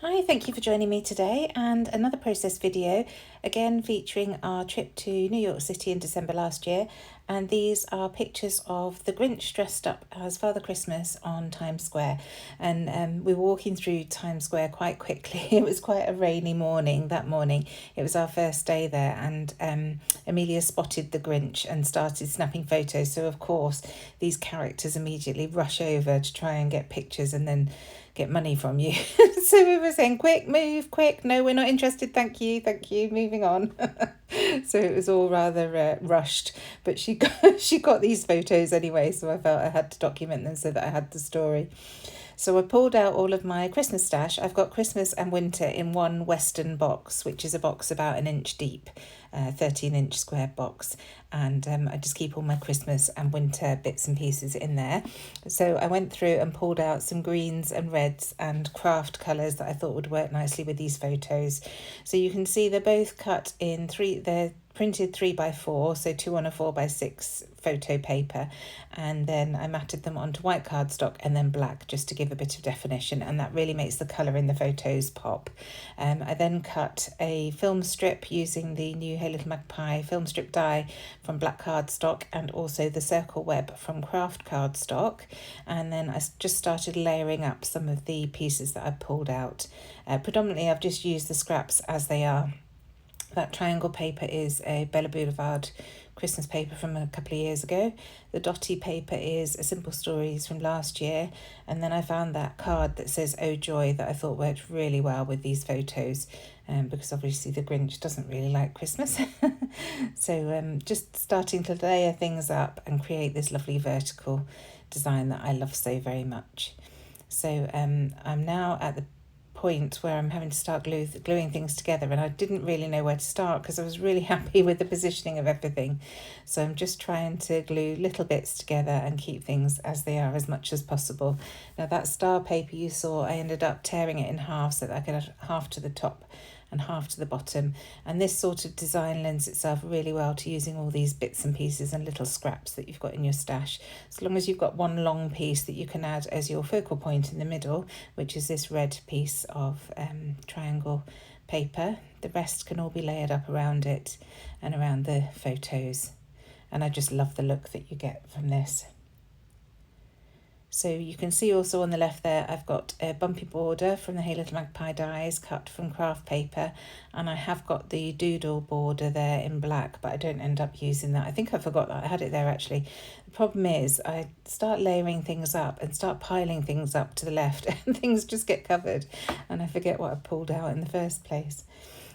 Hi, thank you for joining me today and another process video, again featuring our trip to New York City in December last year. And these are pictures of the Grinch dressed up as Father Christmas on Times Square. And we were walking through Times Square quite quickly. It was quite a rainy morning that morning. It was our first day there, and Amelia spotted the Grinch and started snapping photos. So, of course, these characters immediately rush over to try and get pictures and then get money from you. So we were saying, quick, move, quick. No, we're not interested. Thank you, moving on. So it was all rather rushed, but she got these photos anyway, so I felt I had to document them so that I had the story. So I pulled out all of my Christmas stash. I've got Christmas and winter in one Western box, which is a box about an inch deep, 13-inch square box. And I just keep all my Christmas and winter bits and pieces in there. So I went through and pulled out some greens and reds and craft colours that I thought would work nicely with these photos. So you can see they're both cut in they're printed 3x4, so 2 on a 4x6 photo paper, and then I matted them onto white cardstock and then black just to give a bit of definition, and that really makes the colour in the photos pop. I then cut a film strip using the new Hey Little Magpie film strip die from black cardstock and also the circle web from craft cardstock, and then I just started layering up some of the pieces that I pulled out. Predominantly I've just used the scraps as they are. That triangle paper is a Bella Boulevard Christmas paper from a couple of years ago. The dotty paper is a Simple Stories from last year. And then I found that card that says Oh Joy that I thought worked really well with these photos, because obviously the Grinch doesn't really like Christmas. So just starting to layer things up and create this lovely vertical design that I love so very much. So I'm now at the point where I'm having to start gluing things together, and I didn't really know where to start because I was really happy with the positioning of everything. So I'm just trying to glue little bits together and keep things as they are as much as possible. Now that star paper you saw, I ended up tearing it in half so that I could have half to the top and half to the bottom, and this sort of design lends itself really well to using all these bits and pieces and little scraps that you've got in your stash, as long as you've got one long piece that you can add as your focal point in the middle, which is this red piece of triangle paper. The rest can all be layered up around it and around the photos, and I just love the look that you get from this. So you can see also on the left there, I've got a bumpy border from the Hey Little Magpie dies cut from craft paper, and I have got the doodle border there in black, but I don't end up using that. I think I forgot that I had it there actually. The problem is I start layering things up and start piling things up to the left and things just get covered and I forget what I pulled out in the first place.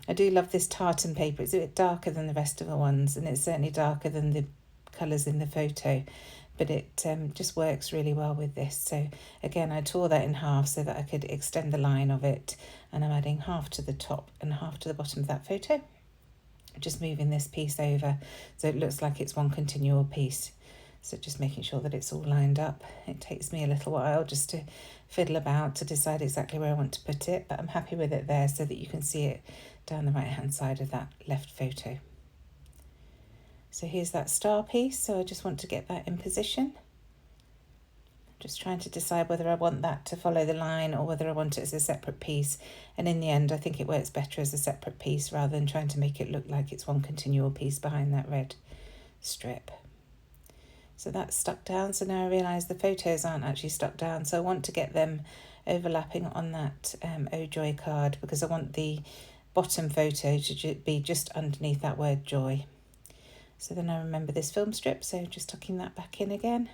I do love this tartan paper. It's a bit darker than the rest of the ones, and it's certainly darker than the colours in the photo, but it just works really well with this. So again, I tore that in half so that I could extend the line of it, and I'm adding half to the top and half to the bottom of that photo, just moving this piece over so it looks like it's one continual piece. So just making sure that it's all lined up. It takes me a little while just to fiddle about to decide exactly where I want to put it, but I'm happy with it there so that you can see it down the right hand side of that left photo. So here's that star piece, so I just want to get that in position. Just trying to decide whether I want that to follow the line or whether I want it as a separate piece. And in the end, I think it works better as a separate piece rather than trying to make it look like it's one continual piece behind that red strip. So that's stuck down. So now I realise the photos aren't actually stuck down. So I want to get them overlapping on that Oh Joy card, because I want the bottom photo to be just underneath that word joy. So then I remember this film strip, so just tucking that back in again.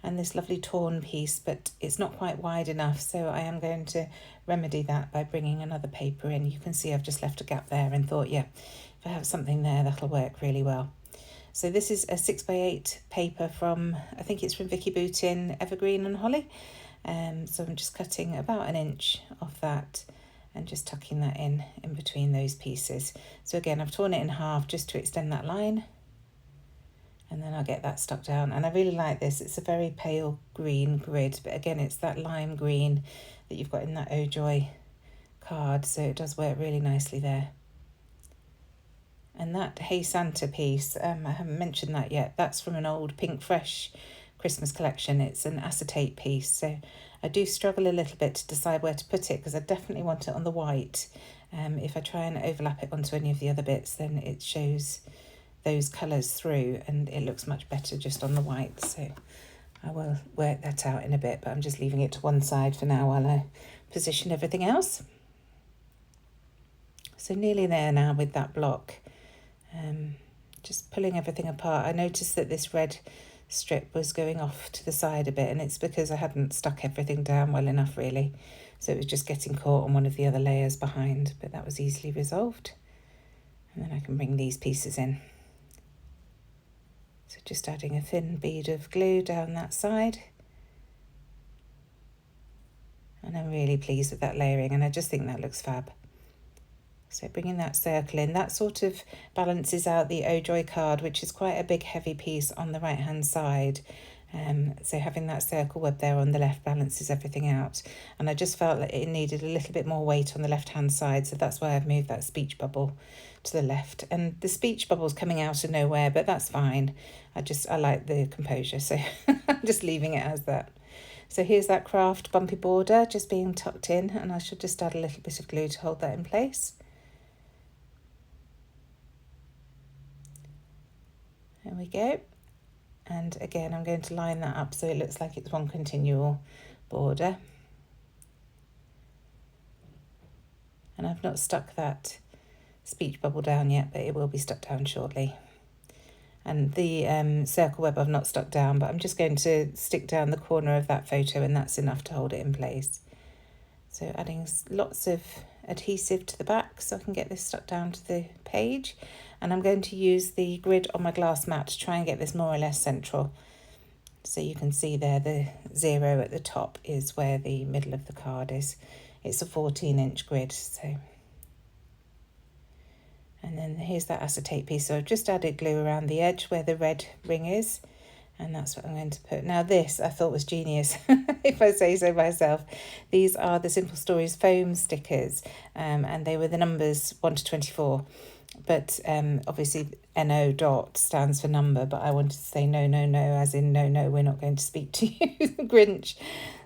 And this lovely torn piece, but it's not quite wide enough, so I am going to remedy that by bringing another paper in. You can see I've just left a gap there and thought, yeah, if I have something there, that'll work really well. So this is a 6x8 paper from, I think it's from Vicky Boutin, Evergreen and Holly. So I'm just cutting about an inch off that and just tucking that in between those pieces. So again, I've torn it in half just to extend that line. And then I'll get that stuck down. And I really like this. It's a very pale green grid, but again, it's that lime green that you've got in that Oh Joy card, so it does work really nicely there. And that Hey Santa piece, I haven't mentioned that yet. That's from an old Pink Fresh Christmas collection. It's an acetate piece, so I do struggle a little bit to decide where to put it because I definitely want it on the white. If I try and overlap it onto any of the other bits, then it shows those colours through and it looks much better just on the white. So I will work that out in a bit, but I'm just leaving it to one side for now while I position everything else. So nearly there now with that block. Just pulling everything apart. I noticed that this red strip was going off to the side a bit, and it's because I hadn't stuck everything down well enough really. So it was just getting caught on one of the other layers behind, but that was easily resolved. And then I can bring these pieces in. So just adding a thin bead of glue down that side. And I'm really pleased with that layering, and I just think that looks fab. So bringing that circle in, that sort of balances out the Oh Joy card, which is quite a big heavy piece on the right hand side. So having that circle web there on the left balances everything out. And I just felt that it needed a little bit more weight on the left hand side, so that's why I've moved that speech bubble to the left. And the speech bubble's coming out of nowhere, but that's fine. I like the composure, so I'm just leaving it as that. So here's that craft bumpy border just being tucked in, and I should just add a little bit of glue to hold that in place. There we go. And again, I'm going to line that up so it looks like it's one continual border. And I've not stuck that speech bubble down yet, but it will be stuck down shortly. And the circle web I've not stuck down, but I'm just going to stick down the corner of that photo, and that's enough to hold it in place. So adding lots of adhesive to the back so I can get this stuck down to the page. And I'm going to use the grid on my glass mat to try and get this more or less central. So you can see there the 0 at the top is where the middle of the card is. It's a 14-inch grid. So, and then here's that acetate piece. So I've just added glue around the edge where the red ring is. And that's what I'm going to put. Now this I thought was genius, if I say so myself. These are the Simple Stories foam stickers, and they were the numbers 1 to 24. But obviously NO dot stands for number, but I wanted to say no, as in no, we're not going to speak to you, Grinch.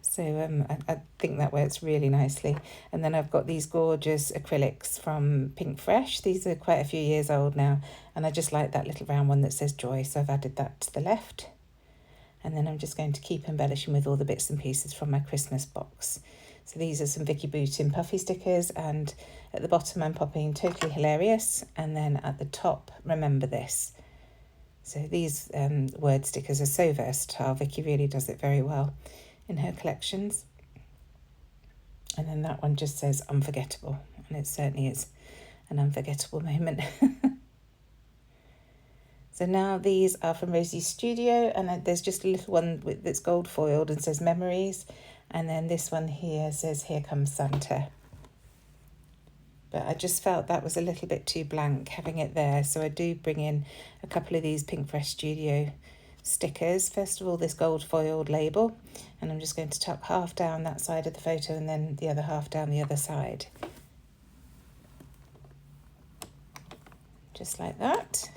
So I think that works really nicely. And then I've got these gorgeous acrylics from Pink Fresh. These are quite a few years old now, and I just like that little round one that says Joy, so I've added that to the left. And then I'm just going to keep embellishing with all the bits and pieces from my Christmas box. So these are some Vicky Bootin puffy stickers, and at the bottom I'm popping Totally Hilarious, and then at the top, Remember This. So these word stickers are so versatile. Vicky really does it very well in her collections. And then that one just says Unforgettable, and it certainly is an unforgettable moment. So now these are from Rosie's Studio, and there's just a little one that's gold foiled and says Memories. And then this one here says Here Comes Santa. But I just felt that was a little bit too blank having it there. So I do bring in a couple of these Pink Fresh Studio stickers. First of all, this gold foiled label. And I'm just going to tuck half down that side of the photo and then the other half down the other side. Just like that.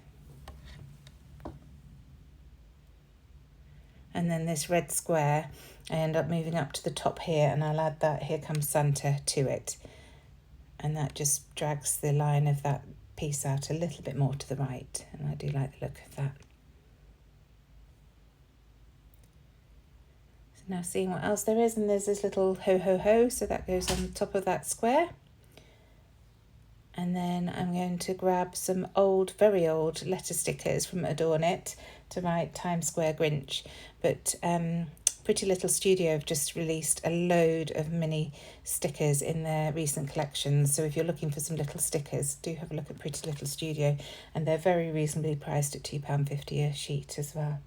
And then this red square, I end up moving up to the top here, and I'll add that Here Comes Santa to it. And that just drags the line of that piece out a little bit more to the right, and I do like the look of that. So now seeing what else there is, and there's this little ho ho ho, so that goes on the top of that square. And then I'm going to grab some old, very old letter stickers from Adorn It to write Times Square Grinch. But Pretty Little Studio have just released a load of mini stickers in their recent collections. So if you're looking for some little stickers, do have a look at Pretty Little Studio. And they're very reasonably priced at £2.50 a sheet as well.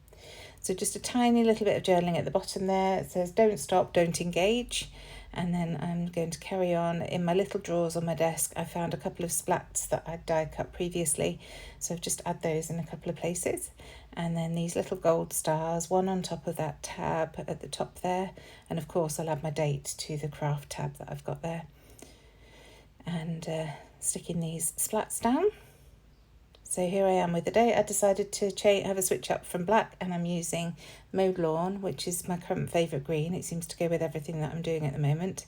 So just a tiny little bit of journaling at the bottom there. It says, don't stop, don't engage. And then I'm going to carry on. In my little drawers on my desk, I found a couple of splats that I'd die cut previously. So I've just add those in a couple of places. And then these little gold stars, one on top of that tab at the top there. And of course, I'll add my date to the craft tab that I've got there. And sticking these splats down. So here I am with the day. I decided to have a switch up from black, and I'm using Mowed Lawn, which is my current favourite green. It seems to go with everything that I'm doing at the moment.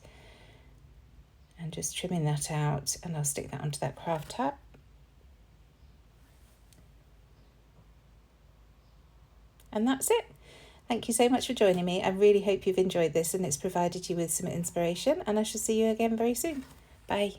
And just trimming that out, and I'll stick that onto that craft tab. And that's it. Thank you so much for joining me. I really hope you've enjoyed this and it's provided you with some inspiration, and I shall see you again very soon. Bye.